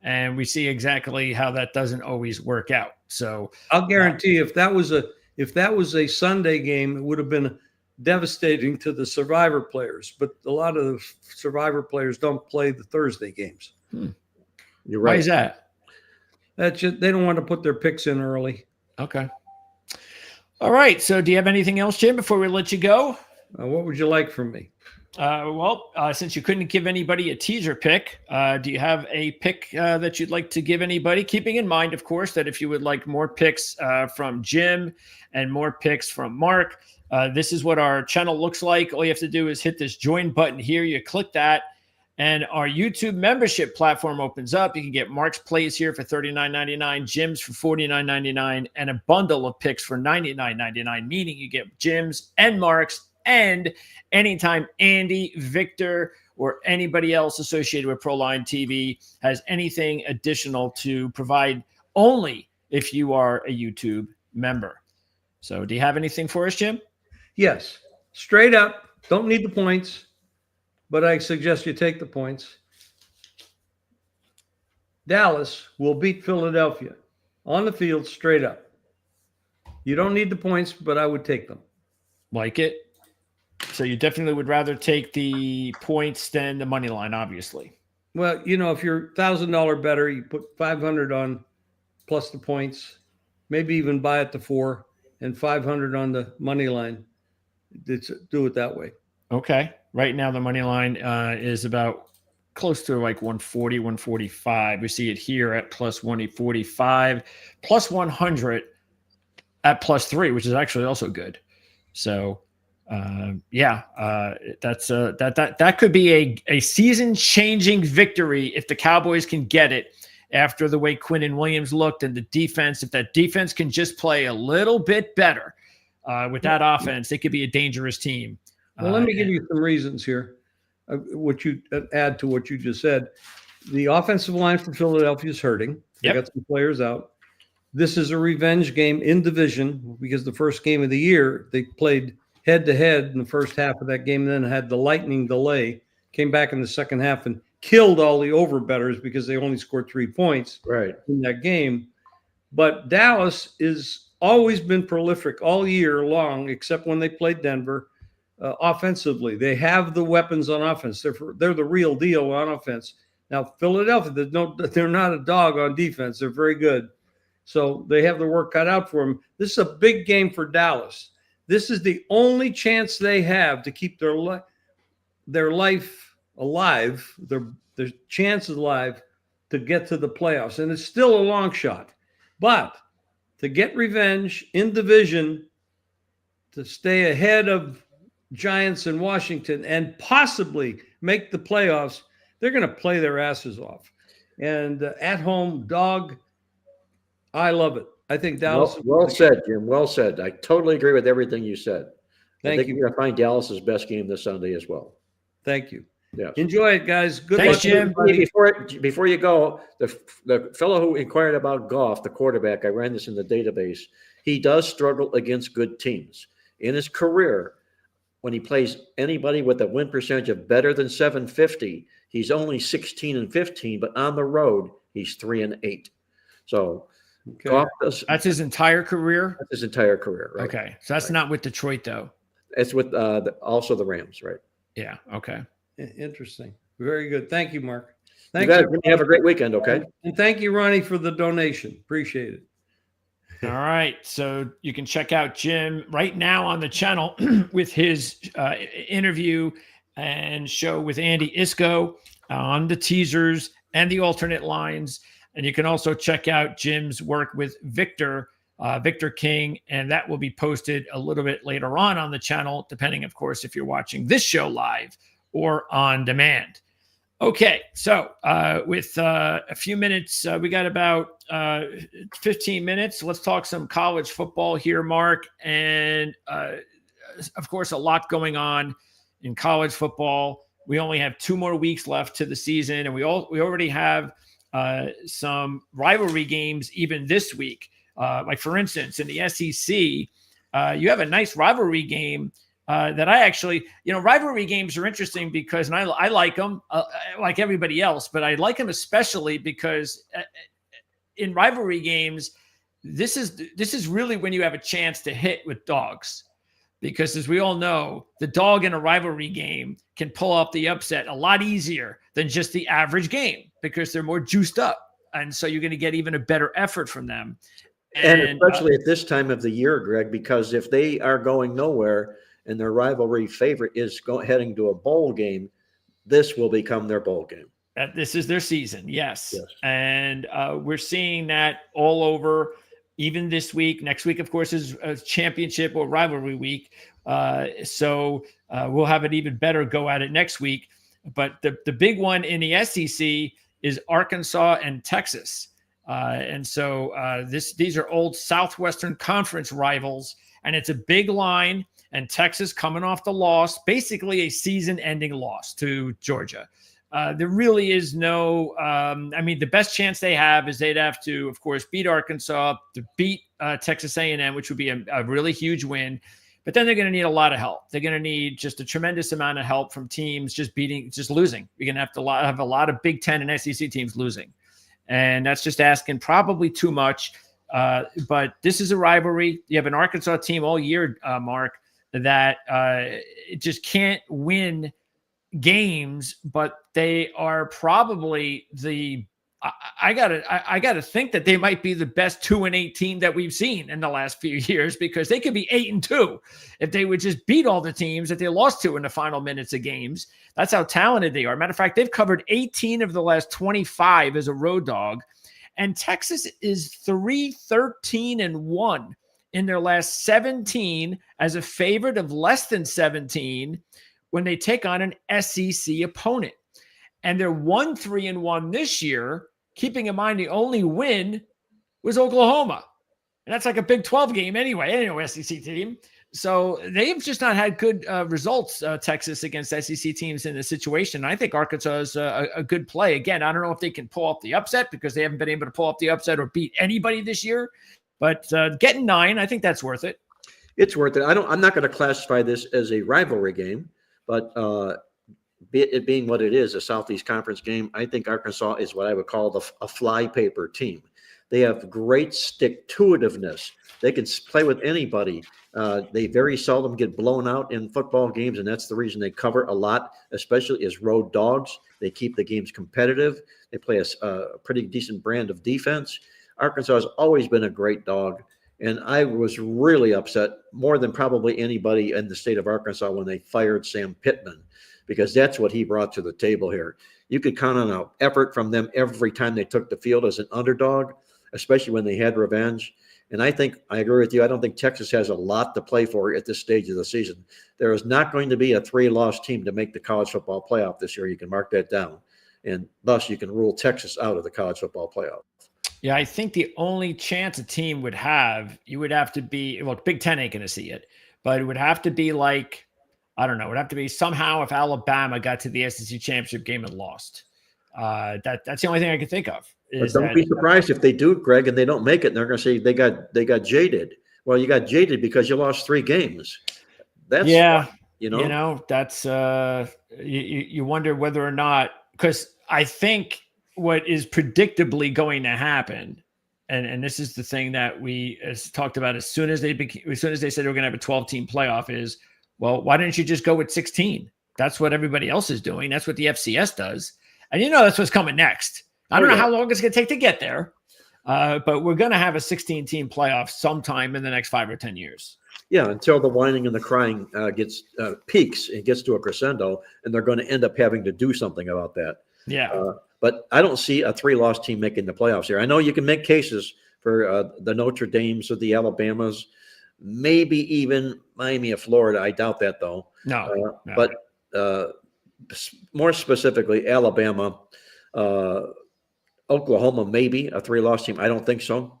And we see exactly how that doesn't always work out. So I'll guarantee if that was a Sunday game, it would have been devastating to the Survivor players. But a lot of the Survivor players don't play the Thursday games. You're right. Why is that? That's just, they don't want to put their picks in early. Okay. All right. So do you have anything else, Jim, before we let you go? What would you like from me? Since you couldn't give anybody a teaser pick, do you have a pick that you'd like to give anybody? Keeping in mind, of course, that if you would like more picks from Jim and more picks from Mark, this is what our channel looks like. All you have to do is hit this join button here. You click that, and our YouTube membership platform opens up. You can get Mark's plays here for $39.99, Jim's for $49.99, and a bundle of picks for $99.99, meaning you get Jim's and Mark's, and anytime Andy, Victor, or anybody else associated with Proline TV has anything additional to provide, only if you are a YouTube member. So do you have anything for us, Jim? Yes. Straight up. Don't need the points, but I suggest you take the points. Dallas will beat Philadelphia on the field straight up. You don't need the points, but I would take them. Like it. So you definitely would rather take the points than the money line, obviously. Well, you know, if you're $1,000 better, you put 500 on plus the points, maybe even buy it to 4 and 500 on the money line. Do it that way. Okay. Right now, the money line is about close to like 140, 145. We see it here at plus 145, plus 100 at plus 3, which is actually also good. So, that could be a season-changing victory if the Cowboys can get it after the way Quinn and Williams looked, and the defense. If that defense can just play a little bit better with that offense, they could be a dangerous team. Well, let me give you some reasons here. What you add to what you just said. The offensive line for Philadelphia is hurting. They got some players out. This is a revenge game in division because the first game of the year they played head-to-head in the first half of that game, and then had the lightning delay, came back in the second half and killed all the over-bettors because they only scored 3 points in that game. But Dallas is always been prolific all year long, except when they played Denver. Offensively, they have the weapons on offense. They're the real deal on offense. Now, Philadelphia, they're not a dog on defense. They're very good. So they have the work cut out for them. This is a big game for Dallas. This is the only chance they have to keep their life alive, their chances alive to get to the playoffs. And it's still a long shot. But to get revenge in division, to stay ahead of Giants and Washington and possibly make the playoffs, they're going to play their asses off. And at home, dog, I love it. I think Dallas. Well said, Jim. Well said. I totally agree with everything you said. I think you. you're going to find Dallas's best game this Sunday as well. Thank you. Yeah. Enjoy it, guys. Good Thanks, luck, Jim. Before you go, the fellow who inquired about Goff, the quarterback, I ran this in the database. He does struggle against good teams. In his career, when he plays anybody with a win percentage of better than 750, he's only 16-15, but on the road, he's 3-8. So Goff that's his entire career? That's his entire career, right? Okay. So that's not with Detroit, though. It's with also the Rams, right? Yeah. Okay. Interesting. Very good. Thank you, Mark. Thanks. You have a great weekend, okay? And thank you, Ronnie, for the donation. Appreciate it. All right. So you can check out Jim right now on the channel with his interview and show with Andy Isco on the teasers and the alternate lines. And you can also check out Jim's work with Victor King, and that will be posted a little bit later on the channel, depending, of course, if you're watching this show live or on demand. Okay, so with a few minutes, we got about 15 minutes. Let's talk some college football here, Mark. And, of course, a lot going on in college football. We only have 2 more weeks left to the season, and we already have some rivalry games even this week. Like, for instance, in the SEC, you have a nice rivalry game that I actually, rivalry games are interesting because, and I like them like everybody else, but I like them especially because in rivalry games, this is really when you have a chance to hit with dogs. Because as we all know, the dog in a rivalry game can pull off the upset a lot easier than just the average game because they're more juiced up. And so you're going to get even a better effort from them. And especially at this time of the year, Greg, because if they are going nowhere and their rivalry favorite is heading to a bowl game, this will become their bowl game. This is their season, yes. And we're seeing that all over, even this week. Next week, of course, is a championship or rivalry week. So we'll have an even better go at it next week. But the big one in the SEC is Arkansas and Texas. And so these are old Southwestern Conference rivals, and it's a big line. And Texas coming off the loss, basically a season-ending loss to Georgia. There really is no the best chance they have is they'd have to, of course, beat Arkansas, to beat Texas A&M, which would be a really huge win. But then they're going to need a lot of help. They're going to need just a tremendous amount of help from teams just losing. You're going to have a lot of Big Ten and SEC teams losing. And that's just asking probably too much. But this is a rivalry. You have an Arkansas team all year, Mark, that just can't win games, but they are probably I gotta think that they might be the best 2-8 team that we've seen in the last few years, because they could be 8-2 if they would just beat all the teams that they lost to in the final minutes of games. That's how talented they are. Matter of fact, they've covered 18 of the last 25 as a road dog, and Texas is 3-13-1 in their last 17 as a favorite of less than 17 when they take on an SEC opponent. And they're 1-3-1 this year, keeping in mind the only win was Oklahoma. And that's like a Big 12 game anyway, SEC team. So they've just not had good results, Texas, against SEC teams in this situation. I think Arkansas is a good play. Again, I don't know if they can pull off the upset because they haven't been able to pull off the upset or beat anybody this year. But getting 9, I think that's worth it. It's worth it. I'm not going to classify this as a rivalry game, but it being what it is, a Southeast Conference game, I think Arkansas is what I would call a flypaper team. They have great stick-to-itiveness. They can play with anybody. They very seldom get blown out in football games, and that's the reason they cover a lot, especially as road dogs. They keep the games competitive. They play a pretty decent brand of defense. Arkansas has always been a great dog. And I was really upset, more than probably anybody in the state of Arkansas, when they fired Sam Pittman, because that's what he brought to the table here. You could count on an effort from them every time they took the field as an underdog, especially when they had revenge. And I agree with you. I don't think Texas has a lot to play for at this stage of the season. There is not going to be a 3-loss team to make the college football playoff this year. You can mark that down. And thus you can rule Texas out of the college football playoff. Yeah, I think the only chance a team would have, you would have to be, well, Big Ten ain't going to see it, but it would have to be like, I don't know, it would have to be somehow if Alabama got to the SEC championship game and lost. That's the only thing I can think of. But don't be surprised if they do, Greg, and they don't make it, and they're going to say they got jaded. Well, you got jaded because you lost 3 games. That's that's you wonder whether or not, because I think what is predictably going to happen, and this is the thing that we talked about as soon as they said they were going to have a 12-team playoff, is, well, why didn't you just go with 16? That's what everybody else is doing. That's what the FCS does. And that's what's coming next. I don't know how long it's going to take to get there, but we're going to have a 16-team playoff sometime in the next 5 or 10 years. Yeah, until the whining and the crying gets peaks and gets to a crescendo, and they're going to end up having to do something about that. Yeah. But I don't see a 3-loss team making the playoffs here. I know you can make cases for the Notre Dames or the Alabamas, maybe even Miami of Florida. I doubt that, though. No. But more specifically, Alabama, Oklahoma, maybe a 3-loss team. I don't think so.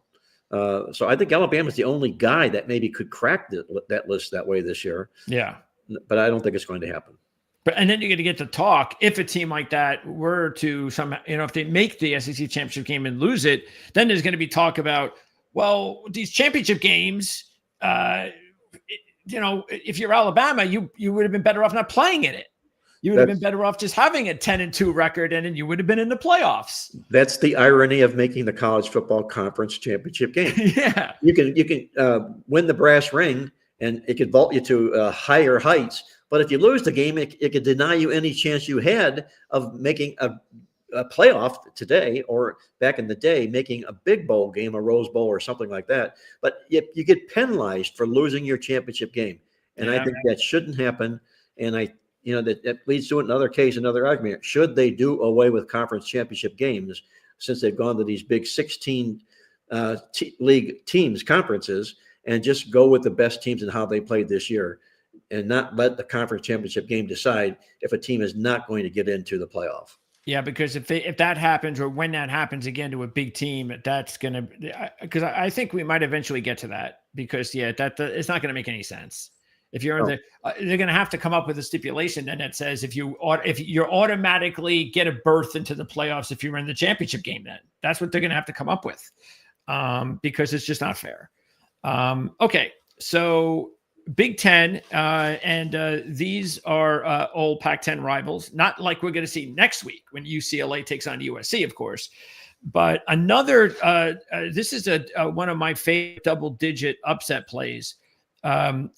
So I think Alabama's the only guy that maybe could crack that list that way this year. Yeah. But I don't think it's going to happen. And then you're going to get to talk, if a team like that were to if they make the SEC championship game and lose it, then there's going to be talk about, well, these championship games, if you're Alabama, you would have been better off not playing in it. You would have been better off just having a 10-2 record, and then you would have been in the playoffs. That's the irony of making the college football conference championship game. Yeah. You can win the brass ring, and it could vault you to higher heights. But if you lose the game, it could deny you any chance you had of making a playoff today, or back in the day, making a big bowl game, a Rose Bowl or something like that. But you get penalized for losing your championship game. And I think that shouldn't happen. And that leads to another case, another argument. Should they do away with conference championship games, since they've gone to these big 16 league teams, conferences, and just go with the best teams and how they played this year, and not let the conference championship game decide if a team is not going to get into the playoff? Yeah, because if that happens, or when that happens again to a big team, that's going to, because I think we might eventually get to that, because it's not going to make any sense. If you're they're going to have to come up with a stipulation then that says if you automatically get a berth into the playoffs if you're in the championship game, then that's what they're going to have to come up with, because it's just not fair. Okay, so Big Ten, and these are old Pac-10 rivals, not like we're going to see next week when UCLA takes on USC, of course. But another, this is one of my favorite double-digit upset plays.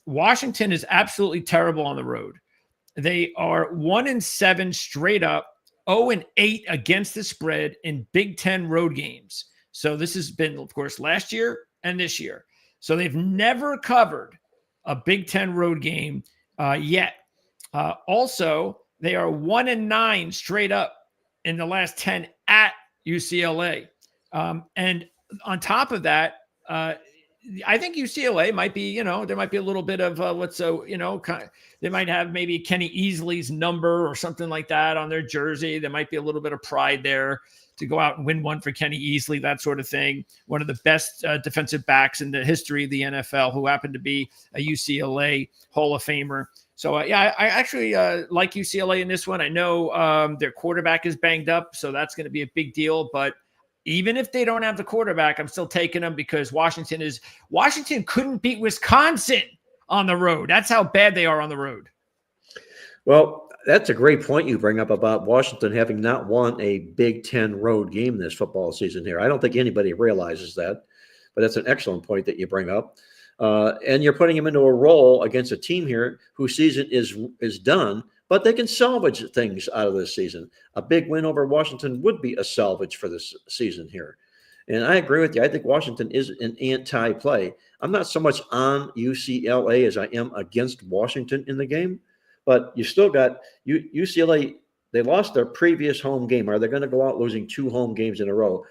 Washington is absolutely terrible on the road. They are 1-7 straight up, 0-8 against the spread in Big Ten road games. So this has been, of course, last year and this year. So they've never covered a Big Ten road game yet. Also, they are 1-9 straight up in the last 10 at UCLA. And on top of that, I think UCLA might be, there might be a little bit of they might have maybe Kenny Easley's number or something like that on their jersey. There might be a little bit of pride there to go out and win one for Kenny Easley, that sort of thing. One of the best defensive backs in the history of the NFL, who happened to be a UCLA Hall of Famer. So, I actually like UCLA in this one. I know their quarterback is banged up, so that's going to be a big deal. But even if they don't have the quarterback, I'm still taking them, because Washington couldn't beat Wisconsin on the road. That's how bad they are on the road. Well, that's a great point you bring up about Washington having not won a Big Ten road game this football season here. I don't think anybody realizes that, but that's an excellent point that you bring up. And you're putting them into a role against a team here whose season is done, but they can salvage things out of this season. A big win over Washington would be a salvage for this season here. And I agree with you. I think Washington is an anti-play. I'm not so much on UCLA as I am against Washington in the game, but you still got UCLA. They lost their previous home game. Are they going to go out losing 2 home games in a row?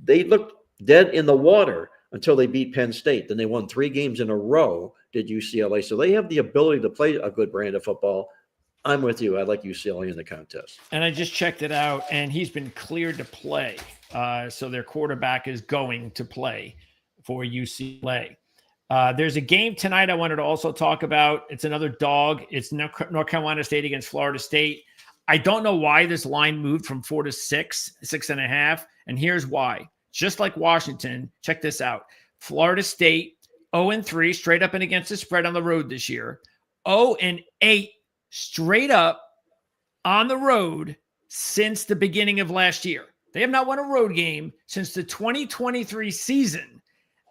They looked dead in the water until they beat Penn State. Then they won 3 games in a row, did UCLA. So they have the ability to play a good brand of football. I'm with you. I like UCLA in the contest. And I just checked it out, and he's been cleared to play. So their quarterback is going to play for UCLA. There's a game tonight I wanted to also talk about. It's another dog. It's North Carolina State against Florida State. I don't know why this line moved from 4 to 6.5. And here's why. Just like Washington, check this out. Florida State, 0-3, straight up and against the spread on the road this year. 0-8, straight up on the road since the beginning of last year. They have not won a road game since the 2023 season.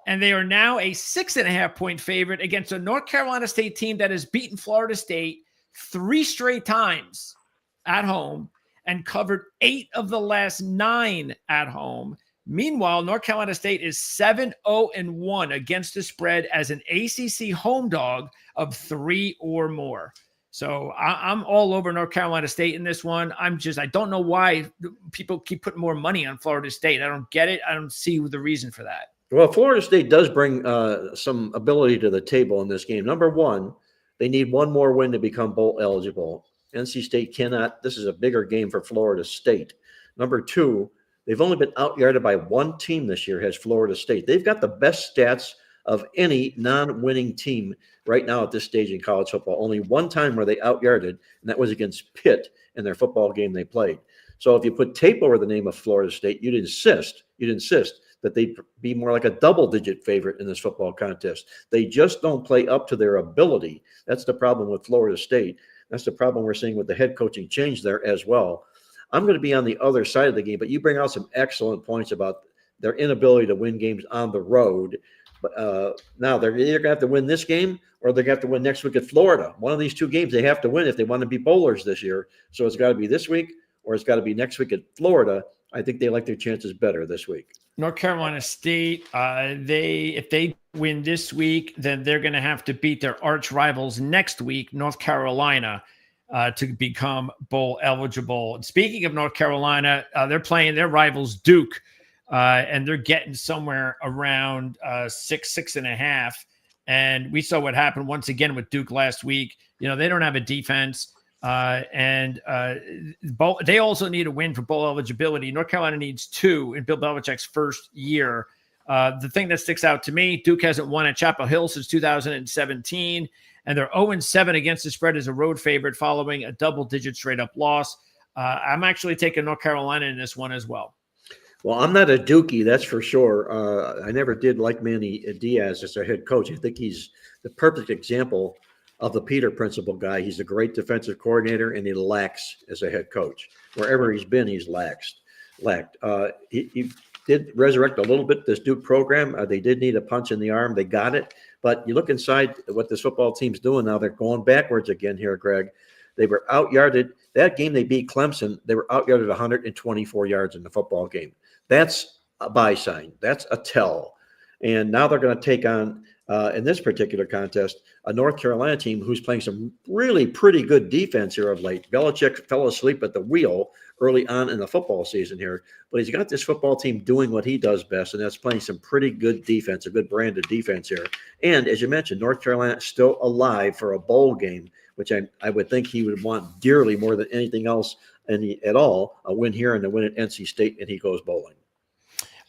And they are now a 6.5-point favorite against a North Carolina State team that has beaten Florida State 3 straight times at home and covered 8 of the last 9 at home. Meanwhile, North Carolina State is 7-0-1 against the spread as an ACC home dog of 3 or more. So I'm all over North Carolina State in this one. I don't know why people keep putting more money on Florida State. I don't get it. I don't see the reason for that. Well, Florida State does bring some ability to the table in this game. Number one, they need one more win to become bowl eligible. NC State cannot. This is a bigger game for Florida State. Number two, they've only been out-yarded by 1 team this year, has Florida State. They've got the best stats of any non-winning team right now at this stage in college football. Only 1 time were they out-yarded, and that was against Pitt in their football game they played. So if you put tape over the name of Florida State, you'd insist that they be more like a double-digit favorite in this football contest. They just don't play up to their ability. That's the problem with Florida State. That's the problem we're seeing with the head coaching change there as well. I'm going to be on the other side of the game, but you bring out some excellent points about their inability to win games on the road. But now they're either going to have to win this game or they're going to have to win next week at Florida. One of these 2 games they have to win if they want to be bowlers this year. So it's got to be this week or it's got to be next week at Florida. I think they like their chances better this week. North Carolina State, if they win this week, then they're going to have to beat their arch rivals next week, North Carolina, to become bowl eligible. And speaking of North Carolina, they're playing their rivals Duke, and they're getting somewhere around 6.5. And we saw what happened once again with Duke last week. You know, they don't have a defense. They also need a win for bowl eligibility. North Carolina needs 2 in Bill Belichick's first year. The thing that sticks out to me, Duke hasn't won at Chapel Hill since 2017, and they're 0-7 against the spread as a road favorite following a double-digit straight-up loss. I'm actually taking North Carolina in this one as well. Well, I'm not a Dookie, that's for sure. I never did like Manny Diaz as their head coach. I think he's the perfect example of the Peter Principle guy. He's a great defensive coordinator, and he lacks as a head coach. Wherever he's been, he's lacked. He did resurrect a little bit this Duke program. They did need a punch in the arm. They got it. But you look inside what this football team's doing now. They're going backwards again here, Greg. They were out-yarded. That game they beat Clemson, they were out-yarded 124 yards in the football game. That's a buy sign. That's a tell. And now they're going to take on, in this particular contest, a North Carolina team who's playing some really pretty good defense here of late. Belichick fell asleep at the wheel early on in the football season here, but he's got this football team doing what he does best, and that's playing some pretty good defense, a good brand of defense here. And as you mentioned, North Carolina is still alive for a bowl game, which I would think he would want dearly more than anything else at all, a win here and a win at NC State, and he goes bowling.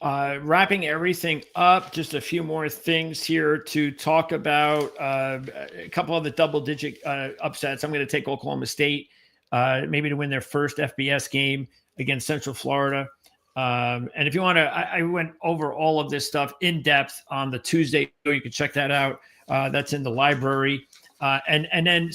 Wrapping everything up, just a few more things here to talk about. A couple of the double-digit upsets. I'm going to take Oklahoma State, maybe to win their first FBS game against Central Florida. And if you want to, I went over all of this stuff in depth on the Tuesday show. You can check that out. That's in the library. And then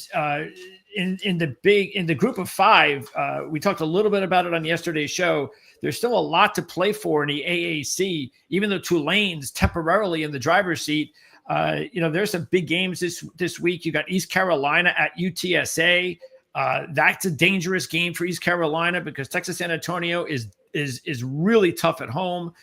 in the group of 5, we talked a little bit about it on yesterday's show. There's still a lot to play for in the AAC, even though Tulane's temporarily in the driver's seat. There's some big games this week. You got East Carolina at UTSA. That's a dangerous game for East Carolina because Texas San Antonio is really tough at home.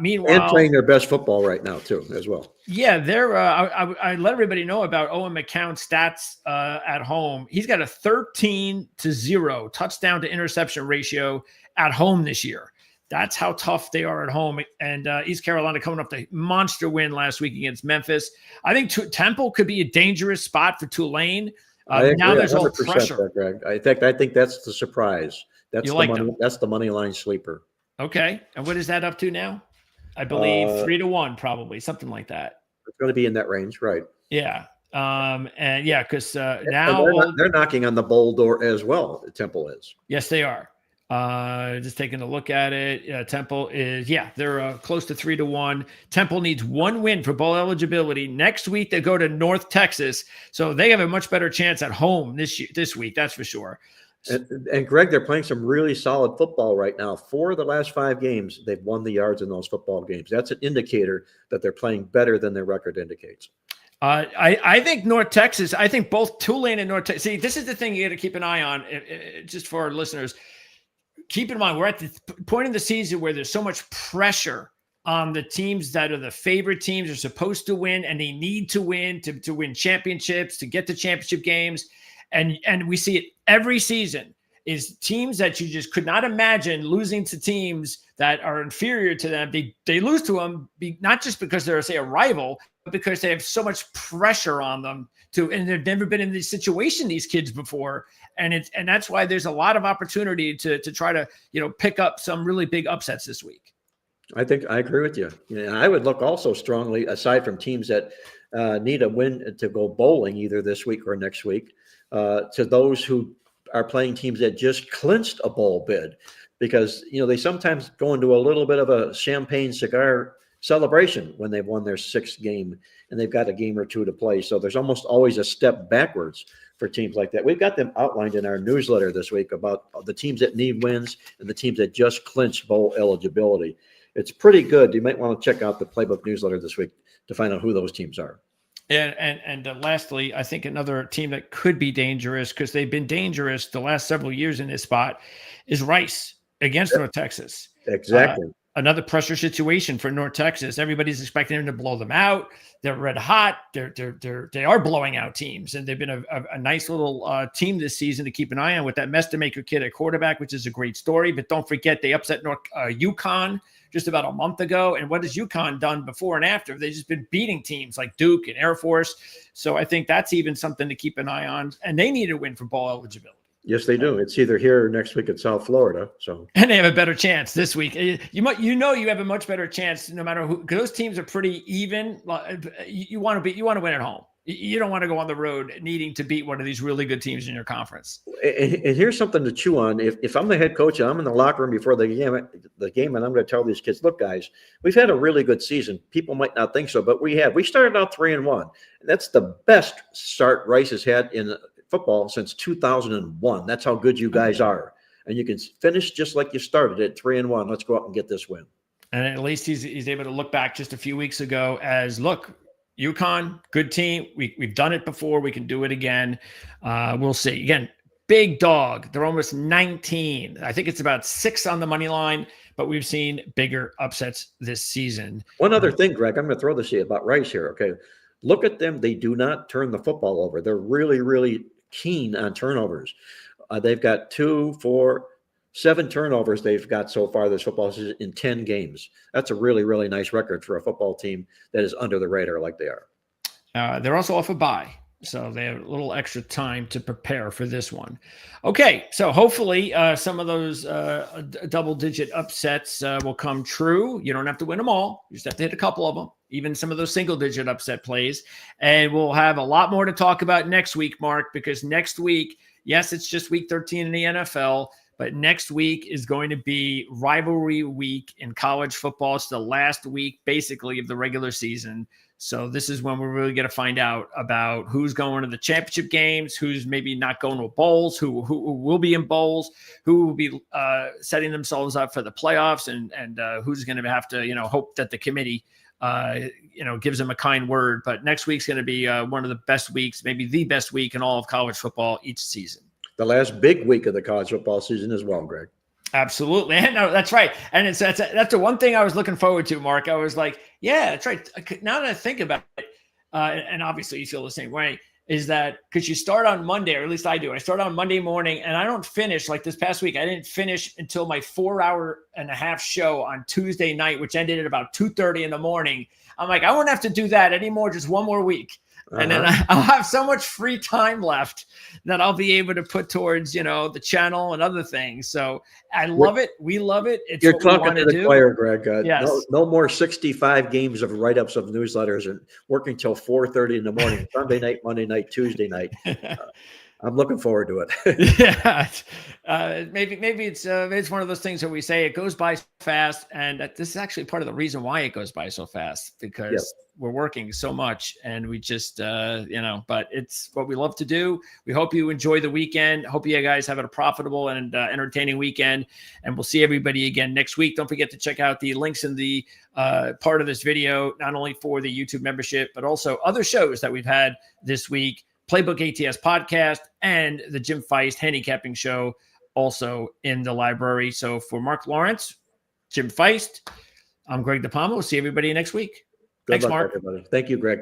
Meanwhile, and playing their best football right now too, as well. Yeah, they're. I let everybody know about Owen McCown's stats at home. He's got a 13-0 touchdown to interception ratio at home this year. That's how tough they are at home. And East Carolina coming off the monster win last week against Memphis. I think Temple could be a dangerous spot for Tulane. Now there's all pressure. Greg. I think that's the surprise. That's That's the money line sleeper. Okay, and what is that up to now? I believe 3-1, probably something like that. It's going to be in that range, right? Yeah, and yeah, because now they're knocking on the bowl door as well. Temple is. Yes, they are. Just taking a look at it, Temple is they're close to 3-1. Temple needs one win for bowl eligibility. Next week they go to North Texas, so they have a much better chance at home this week. That's for sure. And Greg, they're playing some really solid football right now. 4 of the last 5 games, they've won the yards in those football games. That's an indicator that they're playing better than their record indicates. I think North Texas, I think both Tulane and North Texas. See, this is the thing you got to keep an eye on, just for our listeners. Keep in mind, we're at the point in the season where there's so much pressure on the teams that are the favorite teams, are supposed to win, and they need to win to win championships, to get to championship games. And we see it every season, is teams that you just could not imagine losing to teams that are inferior to them. They lose to them not just because they're, say, a rival, but because they have so much pressure on them and they've never been in this situation, these kids, before. And that's why there's a lot of opportunity to try to, pick up some really big upsets this week. I think I agree with you. And I would look also strongly, aside from teams that need a win to go bowling either this week or next week, to those who are playing teams that just clinched a bowl bid, because they sometimes go into a little bit of a champagne cigar celebration when they've won their 6th game and they've got a game or 2 to play. So there's almost always a step backwards for teams like that. We've got them outlined in our newsletter this week about the teams that need wins and the teams that just clinched bowl eligibility. It's pretty good. You might want to check out the Playbook newsletter this week to find out who those teams are. And lastly, I think another team that could be dangerous, because they've been dangerous the last several years in this spot, is Rice against North Texas. Exactly. Another pressure situation for North Texas. Everybody's expecting them to blow them out. They're red hot. They are blowing out teams, and they've been a nice little team this season to keep an eye on with that Mestamaker kid at quarterback, which is a great story. But don't forget, they upset UConn just about a month ago. And what has UConn done before and after? They've just been beating teams like Duke and Air Force. So I think that's even something to keep an eye on. And they need a win for bowl eligibility. Yes, they do. It's either here or next week at South Florida. And they have a better chance this week. You have a much better chance no matter who, because those teams are pretty even. You want to win at home. You don't want to go on the road needing to beat one of these really good teams in your conference. And here's something to chew on. If I'm the head coach and I'm in the locker room before the game, and I'm going to tell these kids, look, guys, we've had a really good season. People might not think so, but we have. We started out 3-1. That's the best start Rice has had in football since 2001. That's how good you guys are. And you can finish just like you started at 3-1. Let's go out and get this win. And at least he's able to look back just a few weeks ago as, look, UConn, good team. We've done it before. We can do it again. We'll see. Again, big dog. They're almost 19. I think it's about 6 on the money line, but we've seen bigger upsets this season. One other thing, Greg, I'm going to throw this here about Rice here. Okay. Look at them. They do not turn the football over. They're really, really keen on turnovers. They've got 7 turnovers they've got so far this football season in 10 games. That's a really, really nice record for a football team that is under the radar like they are. They're also off a bye, so they have a little extra time to prepare for this one. Okay, so hopefully some of those double-digit upsets will come true. You don't have to win them all. You just have to hit a couple of them, even some of those single-digit upset plays. And we'll have a lot more to talk about next week, Mark, because next week, yes, it's just week 13 in the NFL, but next week is going to be rivalry week in college football. It's the last week, basically, of the regular season. So this is when we're really going to find out about who's going to the championship games, who's maybe not going to bowls, who will be in bowls, who will be setting themselves up for the playoffs, and who's going to have to, hope that the committee, gives them a kind word. But next week's going to be one of the best weeks, maybe the best week in all of college football each season. The last big week of the college football season as well, Greg. Absolutely. No, that's right. And that's the one thing I was looking forward to, Mark. I was like, yeah, that's right. Now that I think about it, and obviously you feel the same way, is that because you start on Monday, or at least I do. I start on Monday morning and I don't finish like this past week. I didn't finish until my 4.5-hour show on Tuesday night, which ended at about 2:30 in the morning. I'm like, I won't have to do that anymore. Just one more week. And then I'll have so much free time left that I'll be able to put towards, the channel and other things. So I love it. We love it. It's You're what we talking want to to the do. choir, Greg. Yes. No more 65 games of write-ups of newsletters and working till 4:30 in the morning, Sunday night, Monday night, Tuesday night. I'm looking forward to it. Yeah. Maybe it's one of those things that we say it goes by fast, and this is actually part of the reason why it goes by so fast, because we're working so much and we just but it's what we love to do. We hope you enjoy the weekend. Hope you guys have a profitable and entertaining weekend, and we'll see everybody again next week. Don't forget to check out the links in the part of this video, not only for the YouTube membership but also other shows that we've had this week. Playbook ATS podcast and the Jim Feist handicapping show also in the library. So for Mark Lawrence, Jim Feist, I'm Greg DePalma. We'll see everybody next week. Good Thanks, luck, Mark. everybody. Thank you, Greg.